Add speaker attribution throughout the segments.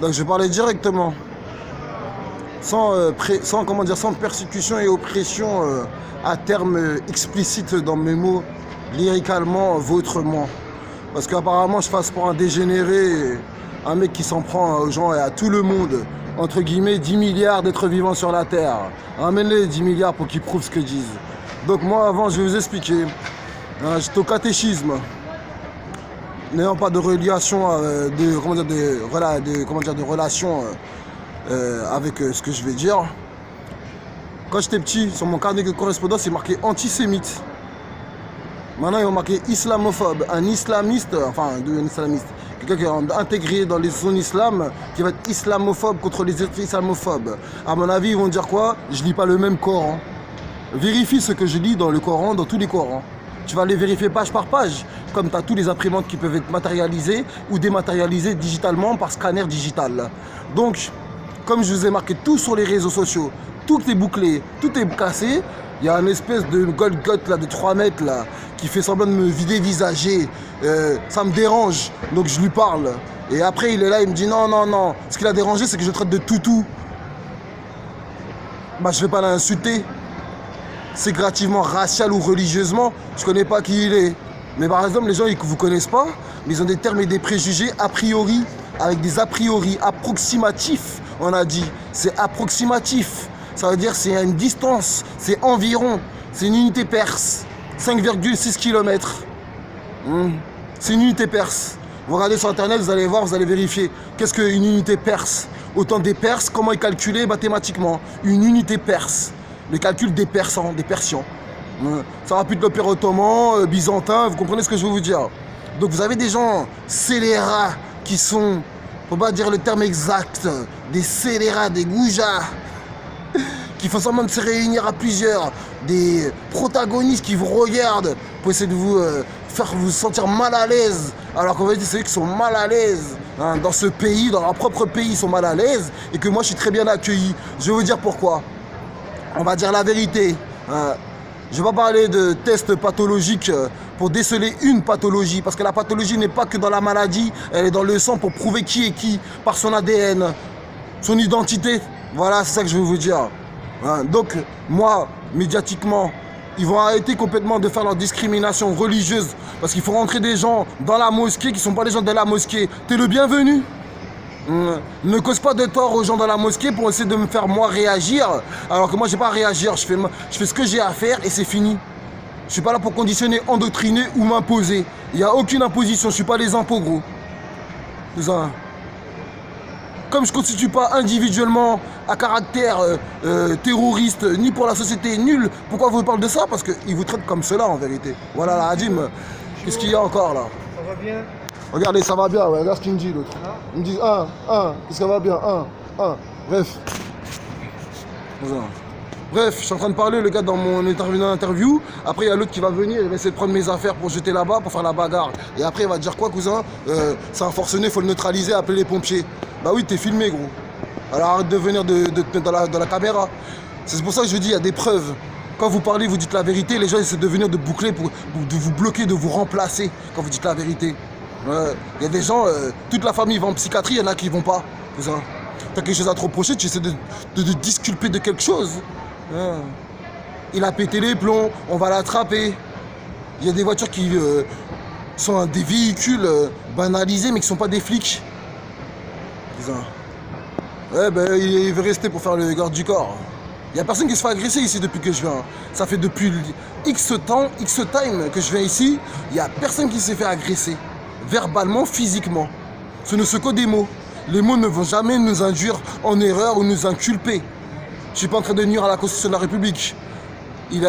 Speaker 1: Donc je vais parler directement, sans persécution et oppression à terme explicite dans mes mots, lyricalement, vautrement. Parce qu'apparemment je passe pour un dégénéré, un mec qui s'en prend aux gens et à tout le monde. Entre guillemets, 10 milliards d'êtres vivants sur la Terre. Ramène-les 10 milliards pour qu'ils prouvent ce qu'ils disent. Donc moi avant je vais vous expliquer. J'étais au catéchisme. N'ayant pas de relation, de relation avec ce que je vais dire. Quand j'étais petit, sur mon carnet de correspondance, il marquait antisémite. Maintenant, ils ont marqué islamophobe. Un islamiste, quelqu'un qui est intégré dans les zones islam, qui va être islamophobe contre les autres islamophobes. À mon avis, ils vont dire quoi? Je lis pas le même Coran. Vérifie ce que je lis dans le Coran, dans tous les Corans. Tu vas les vérifier page par page, comme tu as tous les imprimantes qui peuvent être matérialisées ou dématérialisées digitalement par scanner digital. Donc, comme je vous ai marqué tout sur les réseaux sociaux, tout est bouclé, tout est cassé, il y a une espèce de Golgoth là, de 3 mètres là, qui fait semblant de me vider visager. Ça me dérange, donc je lui parle. Et après, il est là, il me dit non, non, non. Ce qui l'a dérangé, c'est que je le traite de toutou. Bah, je vais pas l'insulter. Ségrativement, racial ou religieusement, je connais pas qui il est. Mais par exemple, les gens ils ne vous connaissent pas, mais ils ont des termes et des préjugés a priori, avec des a priori approximatifs, on a dit. C'est approximatif, ça veut dire c'est à une distance, c'est environ, c'est une unité perse, 5,6 km. C'est une unité perse. Vous regardez sur internet, vous allez voir, vous allez vérifier. Qu'est-ce qu'une unité perse? Autant des Perses, comment ils calculaient mathématiquement? Une unité perse. Le calcul des Persans, des Persians. Ça va plus de l'Empire ottoman, byzantin, vous comprenez ce que je veux vous dire. Donc vous avez des gens scélérats qui sont, faut pas dire le terme exact, des scélérats, des goujats, qui font semblant de se réunir à plusieurs, des protagonistes qui vous regardent pour essayer de vous faire vous sentir mal à l'aise, alors qu'en fait c'est eux qui sont mal à l'aise. Dans ce pays, dans leur propre pays, ils sont mal à l'aise, et que moi je suis très bien accueilli. Je vais vous dire pourquoi. On va dire la vérité. Je ne vais pas parler de tests pathologiques pour déceler une pathologie, parce que la pathologie n'est pas que dans la maladie, elle est dans le sang pour prouver qui est qui, par son ADN, son identité. Voilà, c'est ça que je veux vous dire. Donc, moi, médiatiquement, ils vont arrêter complètement de faire leur discrimination religieuse, parce qu'il faut rentrer des gens dans la mosquée qui ne sont pas des gens de la mosquée. T'es le bienvenu. Ne cause pas de tort aux gens dans la mosquée pour essayer de me faire moi réagir, alors que moi j'ai pas à réagir, je fais ce que j'ai à faire et c'est fini. Je suis pas là pour conditionner, endoctriner ou m'imposer. Il n'y a aucune imposition, je suis pas les impôts gros. Comme je ne constitue pas individuellement à caractère terroriste, ni pour la société, nul, pourquoi vous parlez de ça? Parce qu'ils vous traitent comme cela en vérité. Voilà la Hadim, qu'est-ce qu'il y a encore là?
Speaker 2: Ça va bien?
Speaker 1: Regardez, ça va bien, ouais. Regarde ce qu'il me dit l'autre. Il me dit 1, qu'est-ce que ça va bien? 1. Bref. Bref, je suis en train de parler, le gars dans mon interview. Après, il y a l'autre qui va venir, il va essayer de prendre mes affaires pour jeter là-bas, pour faire la bagarre. Et après, il va dire quoi, cousin? C'est un forcené, faut le neutraliser, appeler les pompiers. Bah oui, t'es filmé, gros. Alors arrête de venir dans la caméra. C'est pour ça que je dis, il y a des preuves. Quand vous parlez, vous dites la vérité, les gens essaient de venir de boucler, de vous bloquer, de vous remplacer quand vous dites la vérité. Il y a des gens, toute la famille va en psychiatrie, il y en a qui vont pas. T'as quelque chose à te reprocher, tu essaies de disculper de quelque chose. Il a pété les plombs, on va l'attraper. Il y a des voitures qui sont des véhicules banalisés mais qui sont pas des flics. Ouais, ben il veut rester pour faire le garde du corps. Il n'y a personne qui se fait agresser ici depuis que je viens. Ça fait depuis X time que je viens ici, il n'y a personne qui s'est fait agresser. Verbalement, physiquement. Ce ne sont que des mots. Les mots ne vont jamais nous induire en erreur ou nous inculper. Je ne suis pas en train de nuire à la Constitution de la République. Il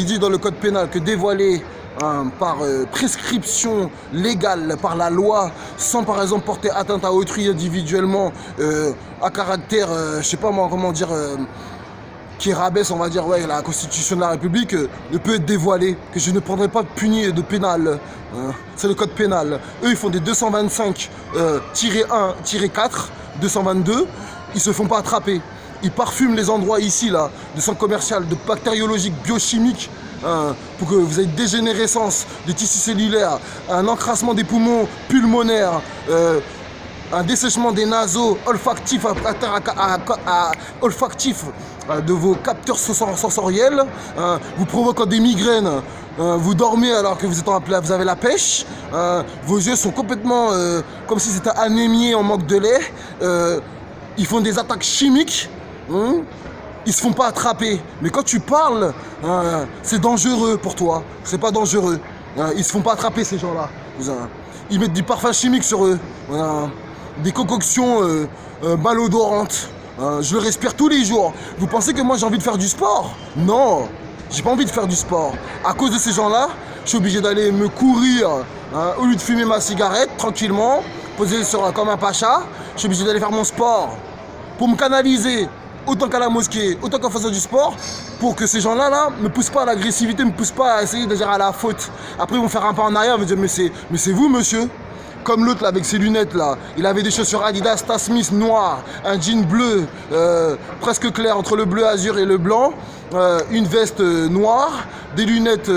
Speaker 1: dit dans le code pénal que dévoiler par prescription légale, par la loi, sans par exemple porter atteinte à autrui individuellement, à caractère, je sais pas moi, comment dire, qui rabaisse, on va dire, ouais, la Constitution de la République, ne peut être dévoilé, que je ne prendrai pas puni de pénal. C'est le code pénal. Eux, ils font des 225-1-4, 222, ils se font pas attraper. Ils parfument les endroits ici, là, de centres commerciaux, de bactériologiques, biochimiques, pour que vous ayez dégénérescence des tissus cellulaires, un encrassement des poumons pulmonaires, un dessèchement des naseaux olfactifs, olfactifs de vos capteurs sensoriels, vous provoquant des migraines, vous dormez alors que vous avez la pêche, vos yeux sont complètement comme si c'était anémié en manque de lait, ils font des attaques chimiques, ils se font pas attraper. Mais quand tu parles, c'est dangereux pour toi, c'est pas dangereux. Ils se font pas attraper ces gens-là. Ils mettent du parfum chimique sur eux, des concoctions malodorantes. Je le respire tous les jours. Vous pensez que moi j'ai envie de faire du sport? Non, j'ai pas envie de faire du sport. À cause de ces gens-là, je suis obligé d'aller me courir au lieu de fumer ma cigarette tranquillement, posé comme un pacha. Je suis obligé d'aller faire mon sport pour me canaliser, autant qu'à la mosquée, autant qu'en faisant du sport, pour que ces gens-là ne me poussent pas à l'agressivité, ne me poussent pas à essayer de dire à la faute. Après, ils vont faire un pas en arrière, ils vont dire, mais c'est vous, monsieur. Comme l'autre là, avec ses lunettes là, il avait des chaussures Adidas Stan Smith noires, un jean bleu, presque clair entre le bleu azur et le blanc, une veste noire, des lunettes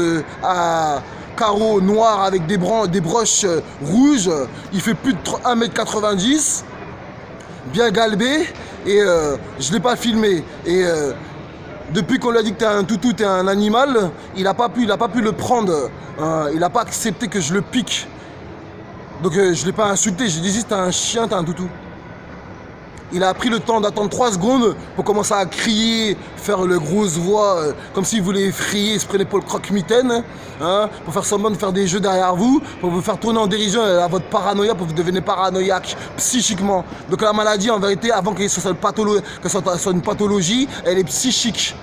Speaker 1: à carreaux noirs avec des broches rouges. Il fait plus de 1m90, bien galbé, et je ne l'ai pas filmé. Et depuis qu'on lui a dit que t'es un toutou, t'es un animal, il n'a pas pu le prendre, il n'a pas accepté que je le pique. Donc je ne l'ai pas insulté, j'ai dit juste t'es un chien, t'es un toutou. Il a pris le temps d'attendre 3 secondes pour commencer à crier, faire le grosse voix, comme s'il voulait effrayer, il se prenait pour le croque-mitaine, pour faire semblant de faire des jeux derrière vous, pour vous faire tourner en dérision à votre paranoïa, pour que vous devenez paranoïaque psychiquement. Donc la maladie, en vérité, avant qu'elle soit une pathologie, elle est psychique.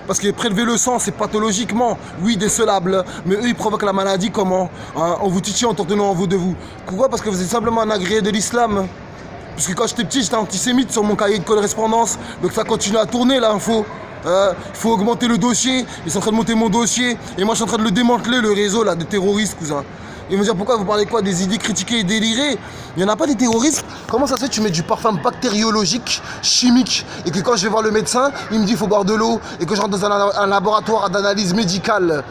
Speaker 1: Parce que prélever le sang, c'est pathologiquement, oui, décelable. Mais eux, ils provoquent la maladie comment? En vous titillant, en tenant en vous de vous. Pourquoi? Parce que vous êtes simplement un agréé de l'islam. Puisque quand j'étais petit, j'étais antisémite sur mon cahier de correspondance. Donc ça continue à tourner, l'info. Il faut augmenter le dossier. Ils sont en train de monter mon dossier. Et moi, je suis en train de le démanteler, le réseau là, de terroristes, cousin. Ils vont dire pourquoi vous parlez quoi? Des idées critiquées et délirées? Il n'y en a pas des terroristes? Comment ça se fait que tu mets du parfum bactériologique, chimique, et que quand je vais voir le médecin, il me dit qu'il faut boire de l'eau, et que je rentre dans un laboratoire d'analyse médicale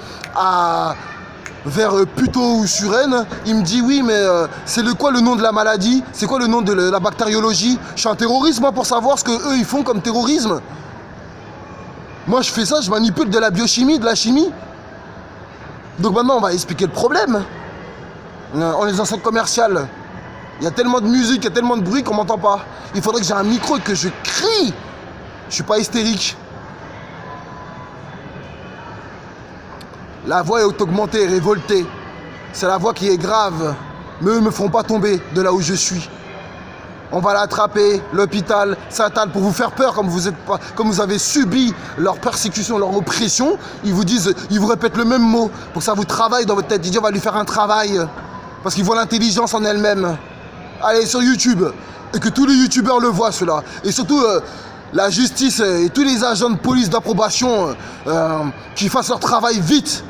Speaker 1: vers Puteaux ou Suresnes, il me dit oui, mais c'est quoi le nom de la maladie? C'est quoi le nom de la bactériologie? Je suis un terroriste, moi, pour savoir ce qu'eux, ils font comme terrorisme. Moi, je fais ça, je manipule de la biochimie, de la chimie. Donc maintenant, on va expliquer le problème. On est dans un centre commercial. Il y a tellement de musique, il y a tellement de bruit qu'on m'entend pas. Il faudrait que j'ai un micro et que je crie. Je suis pas hystérique. La voix est augmentée, révoltée. C'est la voix qui est grave. Mais eux ne me feront pas tomber de là où je suis. On va l'attraper, l'hôpital, Sainte-Anne, pour vous faire peur, comme vous avez subi leur persécution, leur oppression. Ils vous répètent le même mot pour que ça vous travaille dans votre tête. Ils disent on va lui faire un travail parce qu'ils voient l'intelligence en elle-même. Allez sur YouTube et que tous les youtubeurs le voient, cela. Et surtout la justice et tous les agents de police d'approbation qui fassent leur travail vite.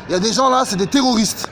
Speaker 1: Il y a des gens là, c'est des terroristes.